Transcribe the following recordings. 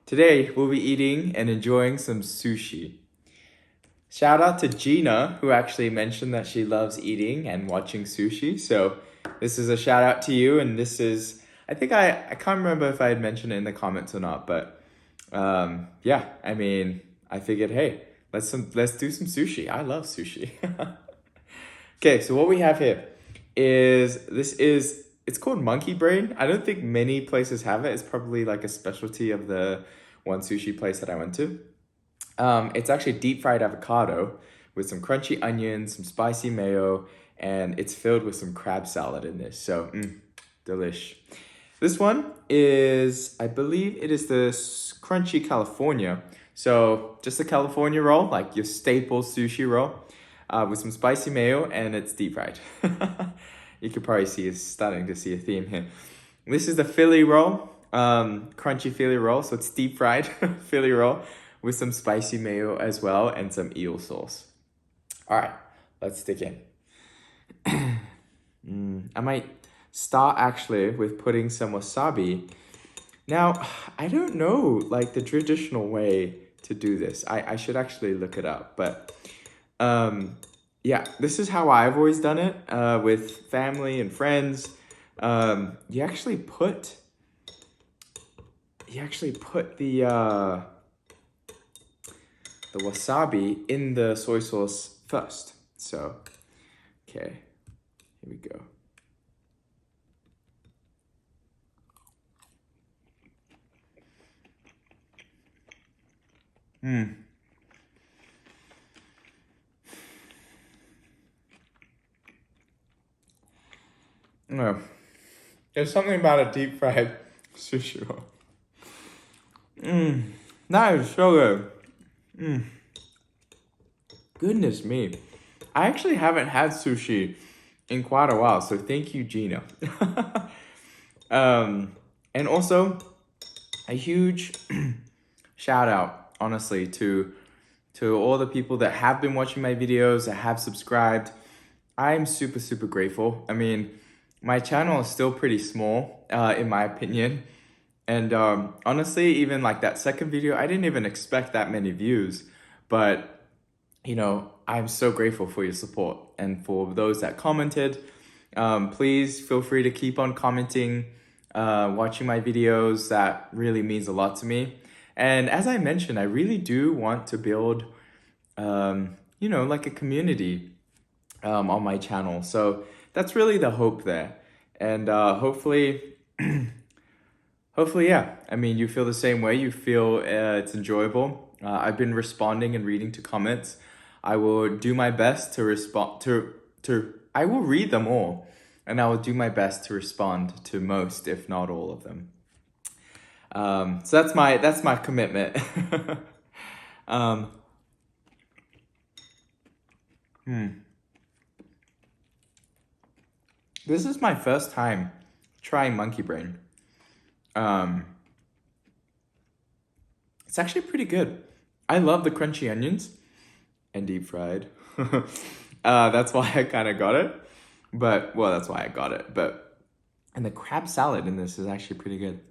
Today, we'll be eating and enjoying some sushi. Shout out to Gina, who actually mentioned that she loves eating and watching sushi. So this is a shout out to you. And this is, I can't remember if I had mentioned it in the comments or not, but yeah, I mean, I figured, hey, let's do some sushi. I love sushi. Okay, so what we have here it's called monkey brain. I don't think many places have it. It's probably like a specialty of the one sushi place that I went to. It's actually deep fried avocado with some crunchy onions, some spicy mayo, and it's filled with some crab salad in this. So, delish. This one is, I believe it is the crunchy California. So just a California roll, like your staple sushi roll, with some spicy mayo, and it's deep fried. You could probably see it's starting to see a theme here. This is the Philly roll, crunchy Philly roll. So it's deep fried Philly roll with some spicy mayo as well and some eel sauce. All right, let's dig in. I might start actually with putting some wasabi. Now, I don't know like the traditional way to do this. I should actually look it up, but yeah, this is how I've always done it with family and friends. You actually put the wasabi in the soy sauce first. So, okay, here we go. No, there's something about a deep fried sushi roll. That is so good. Goodness me. I actually haven't had sushi in quite a while, so thank you, Gina. And also, a huge shout out, honestly, to all the people that have been watching my videos, that have subscribed. I'm super, super grateful. I mean, my channel is still pretty small, in my opinion. And honestly, even like that second video, I didn't even expect that many views. But, you know, I'm so grateful for your support. And for those that commented, please feel free to keep on commenting, watching my videos. That really means a lot to me. And as I mentioned, I really do want to build, you know, like a community on my channel. So that's really the hope there. And hopefully, yeah, I mean, you feel the same way. You feel it's enjoyable. I've been responding and reading to comments. I will do my best to respond I will read them all, and I will do my best to respond to most, if not all of them. So that's my commitment. This is my first time trying monkey brain. It's actually pretty good. I love the crunchy onions and deep fried. That's why I kind of got it. But, well, that's why I got it. But, and the crab salad in this is actually pretty good.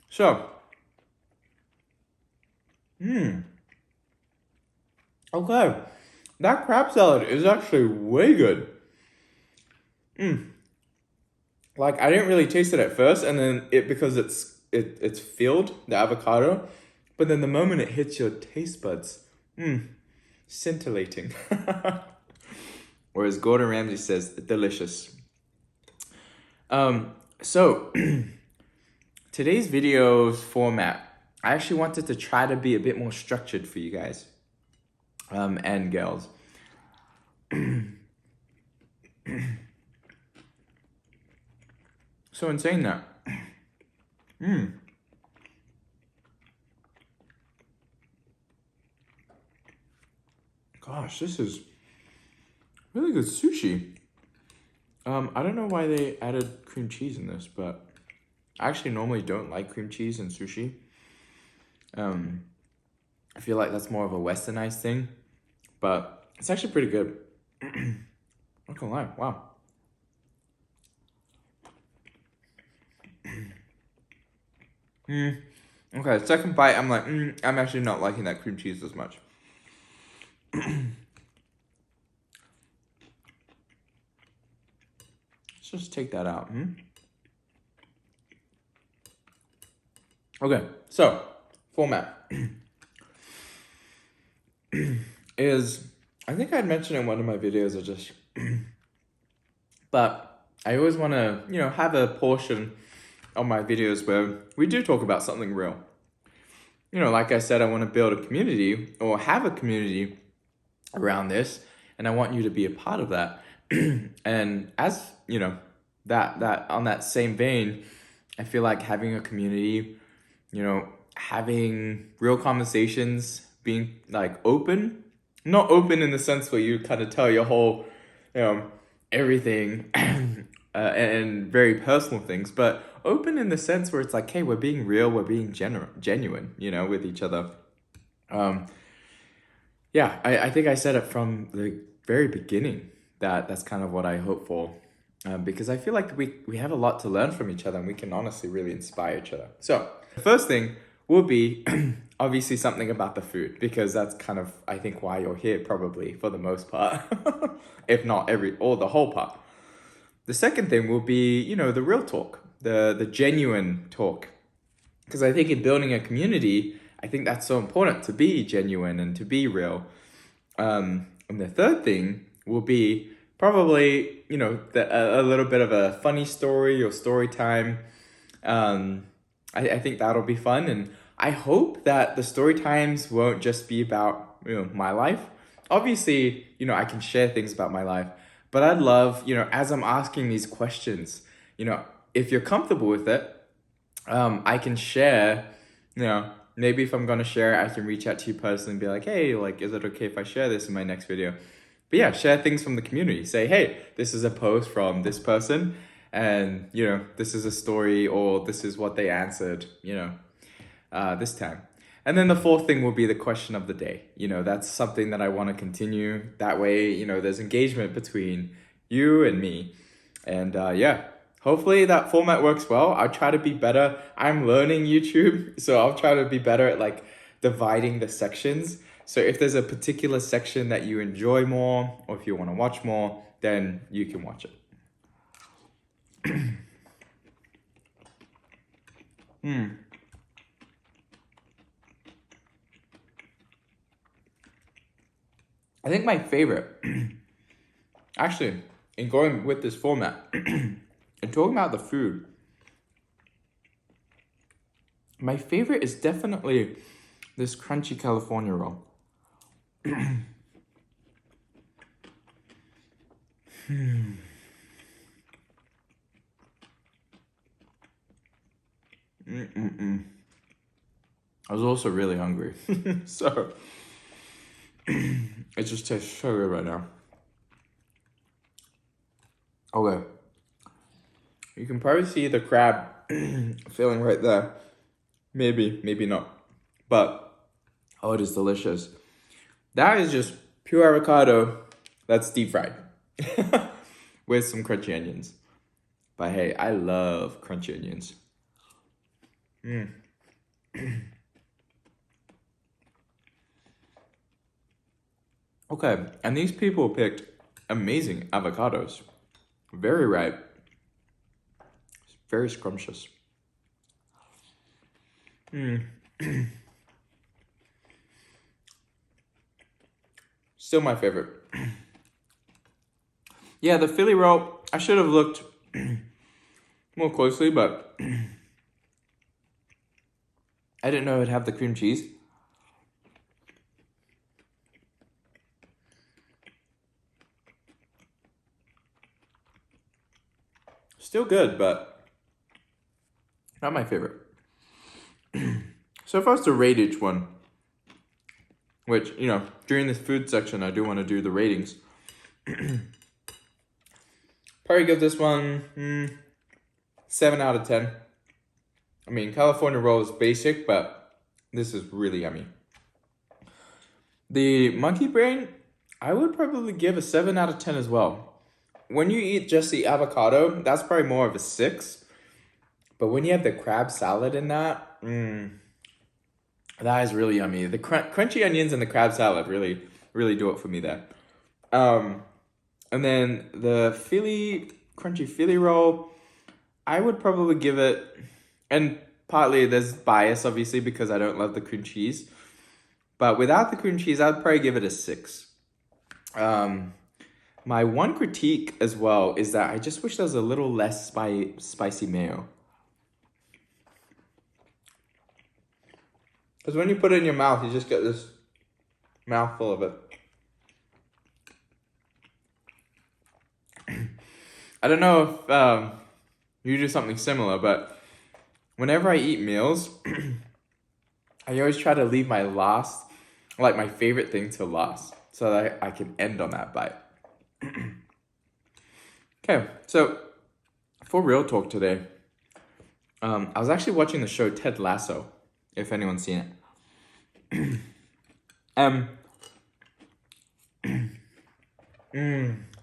So, okay, that crab salad is actually way good. Like, I didn't really taste it at first, and then because it's filled, the avocado, but then the moment it hits your taste buds, scintillating. Or as Gordon Ramsay says, delicious. So today's video's format, I actually wanted to try to be a bit more structured for you guys, and girls. So in saying that, gosh, this is really good sushi. I don't know why they added cream cheese in this, but I actually normally don't like cream cheese in sushi. I feel like that's more of a westernized thing, but it's actually pretty good. Not gonna lie, wow. Okay, second bite, I'm like, I'm actually not liking that cream cheese as much. Let's just take that out. Okay, so format is, I think I'd mentioned in one of my videos, but I always want to, have a portion of my videos where we do talk about something real. Like I said, I want to build a community or have a community around this, and I want you to be a part of that. And as that on that same vein, I feel like having a community, having real conversations, being like open, not open in the sense where you kind of tell your whole, everything and very personal things, but open in the sense where it's like, hey, we're being real, we're being genuine, with each other. Yeah, I think I said it from the very beginning that that's kind of what I hope for. Because I feel like we have a lot to learn from each other, and we can honestly really inspire each other. So the first thing will be obviously something about the food, because that's kind of, I think, why you're here probably for the most part, if not the whole part. The second thing will be, the real talk, the genuine talk. Because I think in building a community, I think that's so important to be genuine and to be real. And the third thing will be probably, a little bit of a funny story or story time. I think that'll be fun. And I hope that the story times won't just be about, my life. Obviously, I can share things about my life, but I'd love, as I'm asking these questions, if you're comfortable with it, I can share, maybe if I'm going to share it, I can reach out to you personally and be like, hey, like, is it okay if I share this in my next video? But yeah, share things from the community. Say, hey, this is a post from this person, and, this is a story, or this is what they answered, this time. And then the fourth thing will be the question of the day. That's something that I want to continue. That way, there's engagement between you and me. And yeah, hopefully that format works well. I'll try to be better. I'm learning YouTube, so I'll try to be better at like dividing the sections. So if there's a particular section that you enjoy more, or if you want to watch more, then you can watch it. I think my favorite, actually, in going with this format, and talking about the food, my favorite is definitely this crunchy California roll. I was also really hungry, so it just tastes so good right now. Okay, you can probably see the crab filling right there. Maybe not, but oh, it is delicious. That is just pure avocado that's deep fried with some crunchy onions. But hey, I love crunchy onions. Okay, and these people picked amazing avocados. Very ripe. Very scrumptious. Still my favorite. Yeah, the Philly roll, I should have looked more closely, but I didn't know it'd have the cream cheese. Still good, but not my favorite. So first to rate each one, which, during this food section, I do want to do the ratings. Probably give this one 7 out of 10. I mean, California roll is basic, but this is really yummy. The monkey brain, I would probably give a 7 out of 10 as well. When you eat just the avocado, that's probably more of a 6. But when you have the crab salad in that, that is really yummy. The crunchy onions and the crab salad really, really do it for me there. And then the crunchy Philly roll, I would probably give it, and partly there's bias obviously because I don't love the cream cheese. But without the cream cheese, I'd probably give it a 6. My one critique as well is that I just wish there was a little less spicy mayo. Because when you put it in your mouth, you just get this mouthful of it. I don't know if you do something similar, but whenever I eat meals, I always try to leave my favorite thing to last, so that I can end on that bite. Okay, so for real talk today, I was actually watching the show Ted Lasso, if anyone's seen it.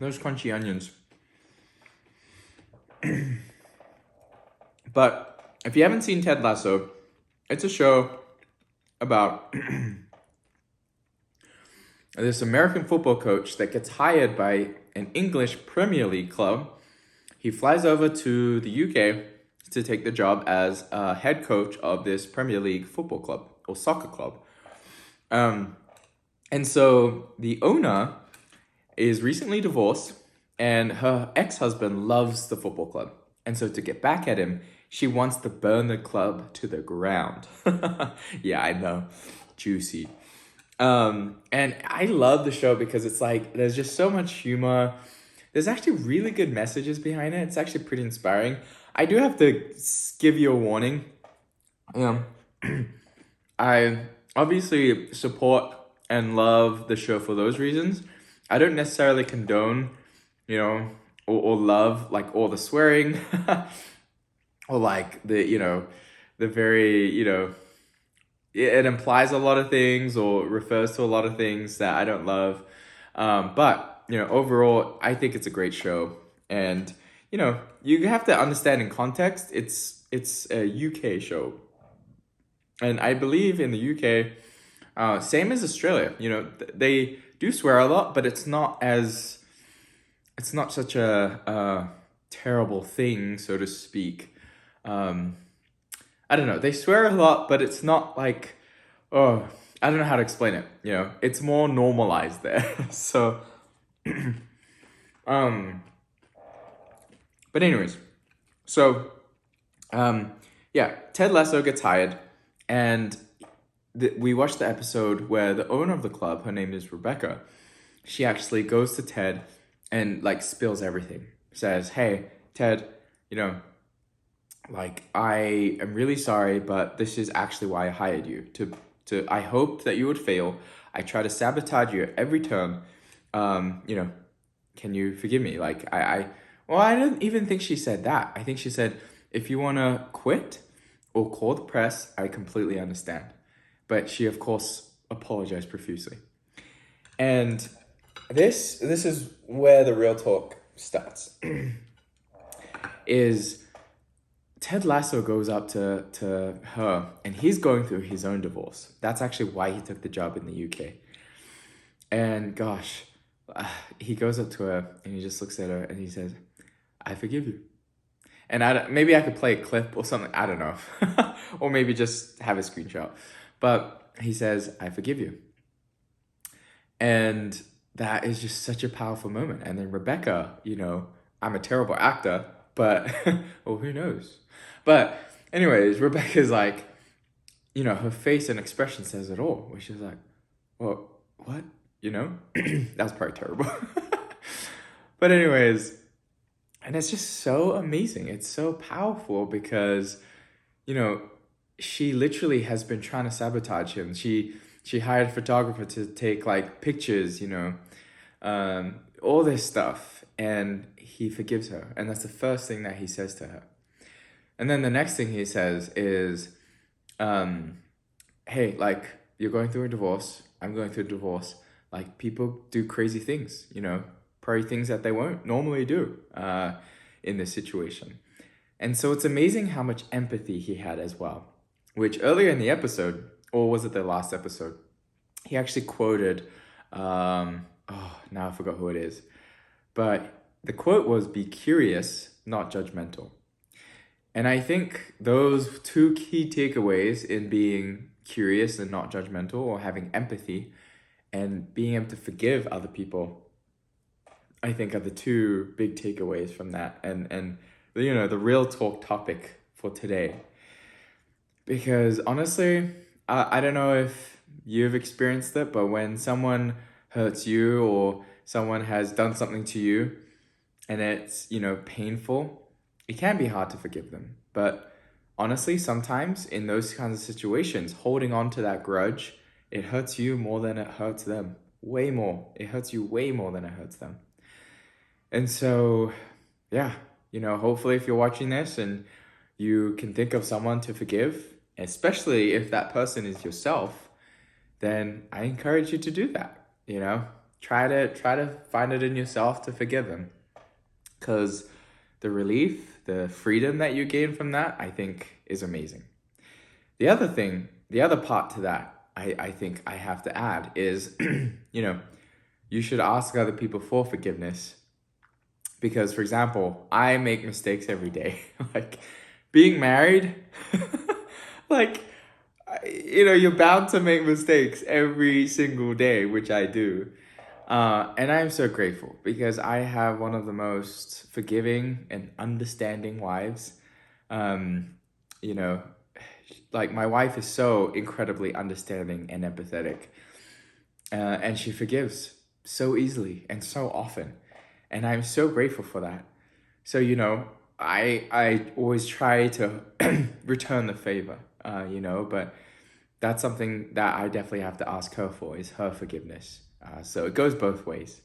Those crunchy onions. But if you haven't seen Ted Lasso, it's a show about this American football coach that gets hired by an English Premier League club. He flies over to the UK to take the job as a head coach of this Premier League football club or soccer club. And so the owner is recently divorced, and her ex-husband loves the football club. And so to get back at him, she wants to burn the club to the ground. Yeah, I know. Juicy. And I love the show because it's like, there's just so much humor. There's actually really good messages behind it. It's actually pretty inspiring. I do have to give you a warning. I obviously support and love the show for those reasons. I don't necessarily condone, or love like all the swearing or like the very, it implies a lot of things or refers to a lot of things that I don't love. But, overall, I think it's a great show. And, you have to understand in context, it's a UK show. And I believe in the UK, same as Australia, they do swear a lot, but it's not such a terrible thing, so to speak. I don't know. They swear a lot, but it's not like, I don't know how to explain it. It's more normalized there. So, but anyways, so, Ted Lasso gets hired, and we watched the episode where the owner of the club, her name is Rebecca, she actually goes to Ted and like spills everything. Says, "Hey, Ted, I am really sorry, but this is actually why I hired you. I hoped that you would fail. I try to sabotage you at every turn. Can you forgive me? I don't even think she said that. I think she said, if you want to quit or call the press, I completely understand." But she, of course, apologized profusely. And this is where the real talk starts. Is Ted Lasso goes up to her, and he's going through his own divorce. That's actually why he took the job in the UK. And gosh, he goes up to her, and he just looks at her, and he says, "I forgive you." And maybe I could play a clip or something, I don't know. Or maybe just have a screenshot. But he says, "I forgive you." And that is just such a powerful moment. And then Rebecca, I'm a terrible actor, but, well, who knows? But anyways, Rebecca's like, her face and expression says it all. Where she's like, well, what? That's probably terrible. But anyways, and it's just so amazing. It's so powerful because, she literally has been trying to sabotage him. She hired a photographer to take like pictures, all this stuff, and he forgives her. And that's the first thing that he says to her. And then the next thing he says is, hey, you're going through a divorce. I'm going through a divorce. People do crazy things, probably things that they won't normally do in this situation. And so it's amazing how much empathy he had as well, which earlier in the episode, or was it the last episode, he actually quoted, now I forgot who it is, but the quote was, "Be curious, not judgmental." And I think those two key takeaways in being curious and not judgmental, or having empathy and being able to forgive other people, I think are the two big takeaways from that. And the real talk topic for today. Because honestly, I don't know if you've experienced it, but when someone hurts you or someone has done something to you and it's, painful, it can be hard to forgive them. But honestly, sometimes in those kinds of situations, holding on to that grudge, it hurts you more than it hurts them. Way more. It hurts you way more than it hurts them. And so, yeah, hopefully if you're watching this and you can think of someone to forgive, especially if that person is yourself, then I encourage you to do that. Try to find it in yourself to forgive them. Because the relief, the freedom that you gain from that, I think is amazing. The other part to that, I think I have to add is, you should ask other people for forgiveness. Because, for example, I make mistakes every day. Like, being married, you're bound to make mistakes every single day, which I do. And I'm so grateful because I have one of the most forgiving and understanding wives. My wife is so incredibly understanding and empathetic. And she forgives so easily and so often. And I'm so grateful for that. So, I always try to return the favor, but that's something that I definitely have to ask her for, is her forgiveness. So it goes both ways.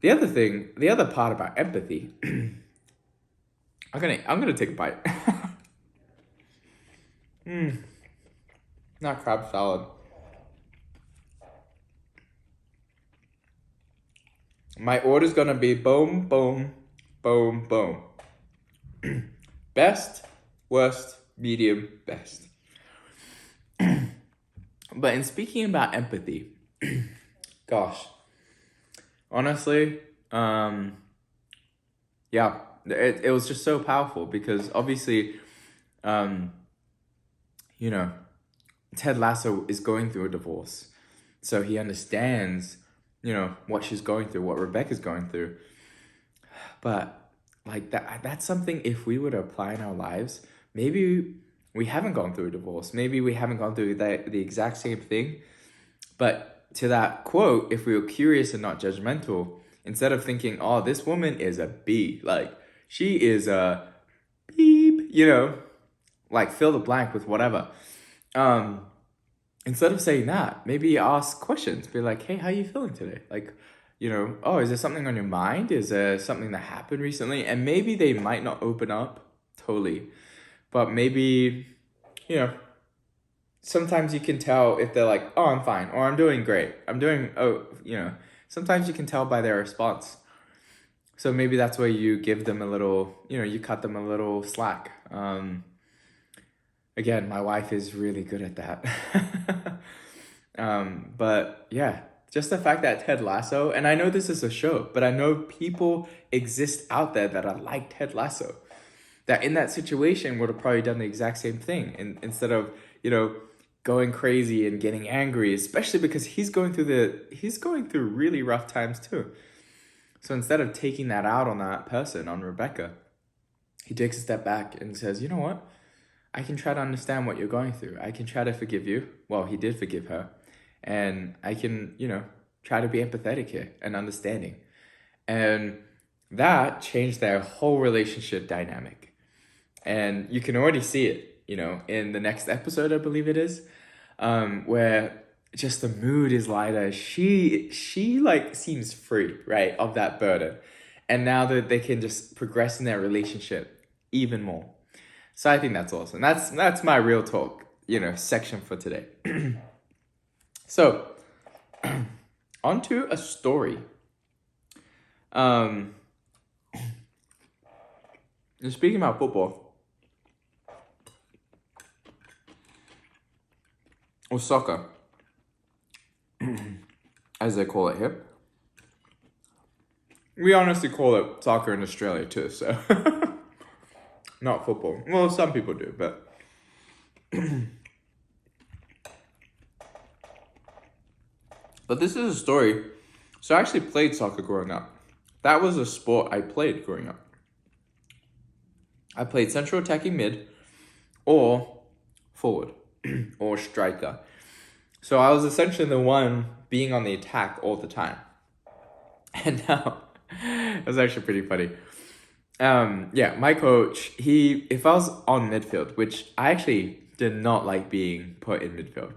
The other part about empathy, I'm gonna take a bite. Not crab salad. My order's gonna be boom, boom, boom, boom. Best, worst, medium, best. But in speaking about empathy, gosh, honestly, it was just so powerful because obviously, Ted Lasso is going through a divorce. So he understands, what she's going through, what Rebecca's going through. But that's something, if we were to apply in our lives, maybe we haven't gone through a divorce. Maybe we haven't gone through the exact same thing. But to that quote, if we were curious and not judgmental, instead of thinking, oh, this woman is a B, she is a beep, fill the blank with whatever. Instead of saying that, maybe ask questions. Be like, hey, how are you feeling today? Is there something on your mind? Is there something that happened recently? And maybe they might not open up totally, but maybe, sometimes you can tell if they're like, oh, I'm fine, or I'm doing great. Sometimes you can tell by their response. So maybe that's where you give them a little, you cut them a little slack. Again, my wife is really good at that. But yeah, just the fact that Ted Lasso, and I know this is a show, but I know people exist out there that are like Ted Lasso, that in that situation would have probably done the exact same thing. And instead of, going crazy and getting angry, especially because he's going through really rough times too. So instead of taking that out on that person, on Rebecca, he takes a step back and says, you know what? I can try to understand what you're going through. I can try to forgive you. Well, he did forgive her. And I can, try to be empathetic here and understanding. And that changed their whole relationship dynamic. And you can already see it, in the next episode, I believe it is, where just the mood is lighter. She seems free, right, of that burden. And now that they can just progress in their relationship even more. So I think that's awesome. That's my real talk, section for today. So, onto a story. And speaking about football, or soccer, as they call it here. We honestly call it soccer in Australia too, so not football. Well, some people do, but but this is a story. So I actually played soccer growing up. That was a sport I played growing up. I played central attacking mid or forward or striker. So I was essentially the one being on the attack all the time. And now, it was actually pretty funny. Yeah, my coach, if I was on midfield, which I actually did not like being put in midfield.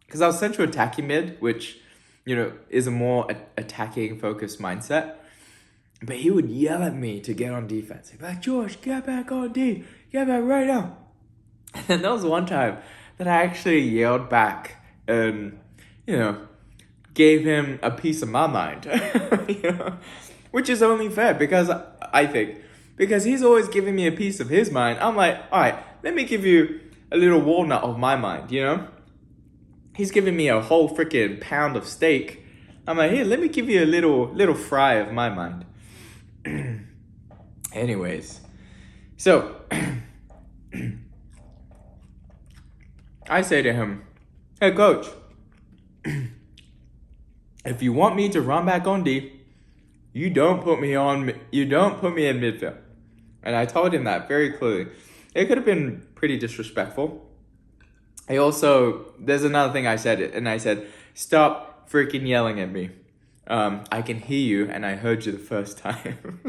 Because I was central attacking mid, which, is a more attacking focused mindset. But he would yell at me to get on defense. He'd be like, George, get back on D. Get back right now. And there was one time that I actually yelled back and, gave him a piece of my mind. Which is only fair because he's always giving me a piece of his mind. I'm like, all right, let me give you a little walnut of my mind, He's giving me a whole freaking pound of steak. I'm like, here, let me give you a little fry of my mind. Anyways, so I say to him, hey coach, if you want me to run back on D, you don't put me in midfield. And I told him that very clearly. It could have been pretty disrespectful. There's another thing I said, and I said, stop freaking yelling at me. I can hear you, and I heard you the first time.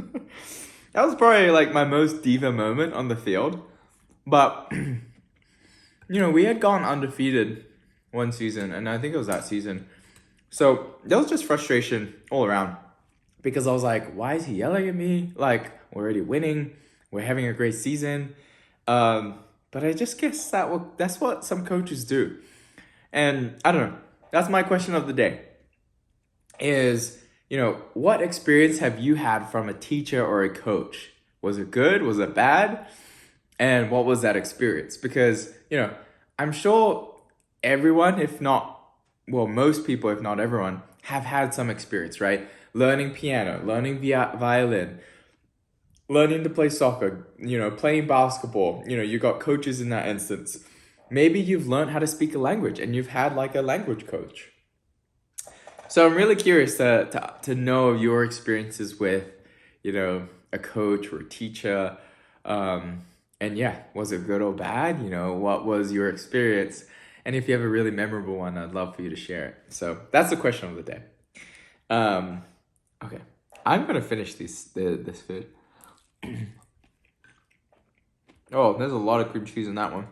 That was probably like my most diva moment on the field. But, we had gone undefeated one season, and I think it was that season. So there was just frustration all around because I was like, why is he yelling at me? Like, we're already winning. We're having a great season. But I just guess that's what some coaches do. And I don't know. That's my question of the day. Is, what experience have you had from a teacher or a coach? Was it good? Was it bad? And what was that experience? Because, I'm sure everyone, most people, if not everyone, have had some experience, right? Learning piano, learning violin, learning to play soccer, playing basketball. You got coaches in that instance. Maybe you've learned how to speak a language and you've had like a language coach. So I'm really curious to know your experiences with, a coach or a teacher. And yeah, was it good or bad? What was your experience? And if you have a really memorable one, I'd love for you to share it. So that's the question of the day. Okay, I'm gonna finish this food. Oh, there's a lot of cream cheese in that one.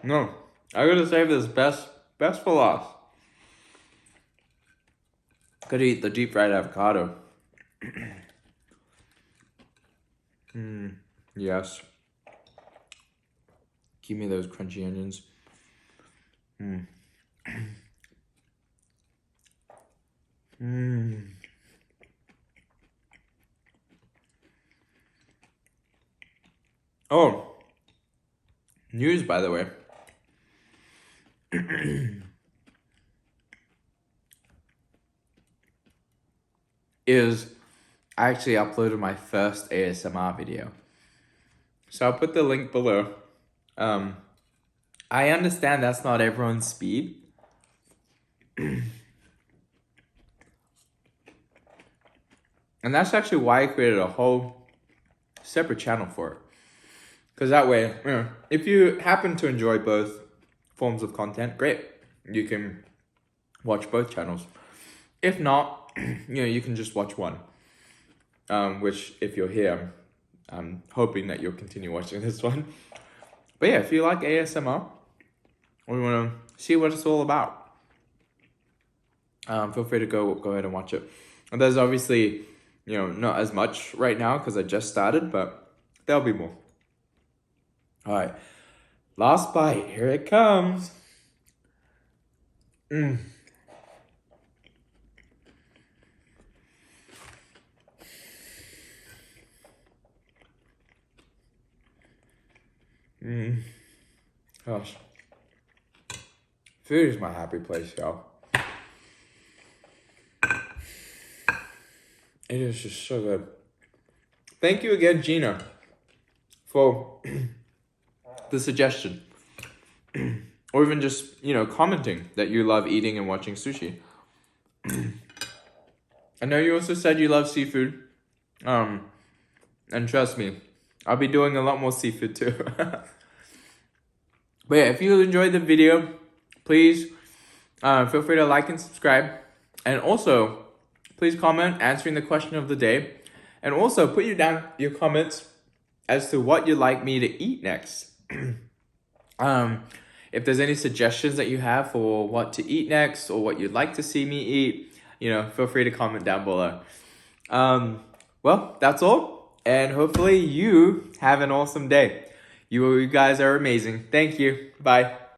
No, I gotta save this best for last. Gotta eat the deep fried avocado. Yes. Give me those crunchy onions. Oh, news, by the way. I actually uploaded my first ASMR video. So I'll put the link below. I understand that's not everyone's speed. And that's actually why I created a whole separate channel for it. Because that way, if you happen to enjoy both forms of content, great. You can watch both channels. If not, you can just watch one. Which, if you're here, I'm hoping that you'll continue watching this one. But yeah, if you like ASMR, or you want to see what it's all about, feel free to go ahead and watch it. And there's obviously You know, not as much right now because I just started, but there'll be more. All right, last bite. Here it comes. Mm. Gosh. Food is my happy place, y'all. It is just so good. Thank you again, Gina, for the suggestion. Or even just, you know, commenting that you love eating and watching sushi. I know you also said you love seafood. And trust me, I'll be doing a lot more seafood too. But yeah, if you enjoyed the video, please feel free to like and subscribe. And also, please comment answering the question of the day. And also, put down your comments as to what you'd like me to eat next. If there's any suggestions that you have for what to eat next or what you'd like to see me eat, you know, feel free to comment down below. Well, that's all. And hopefully you have an awesome day. You guys are amazing. Thank you. Bye.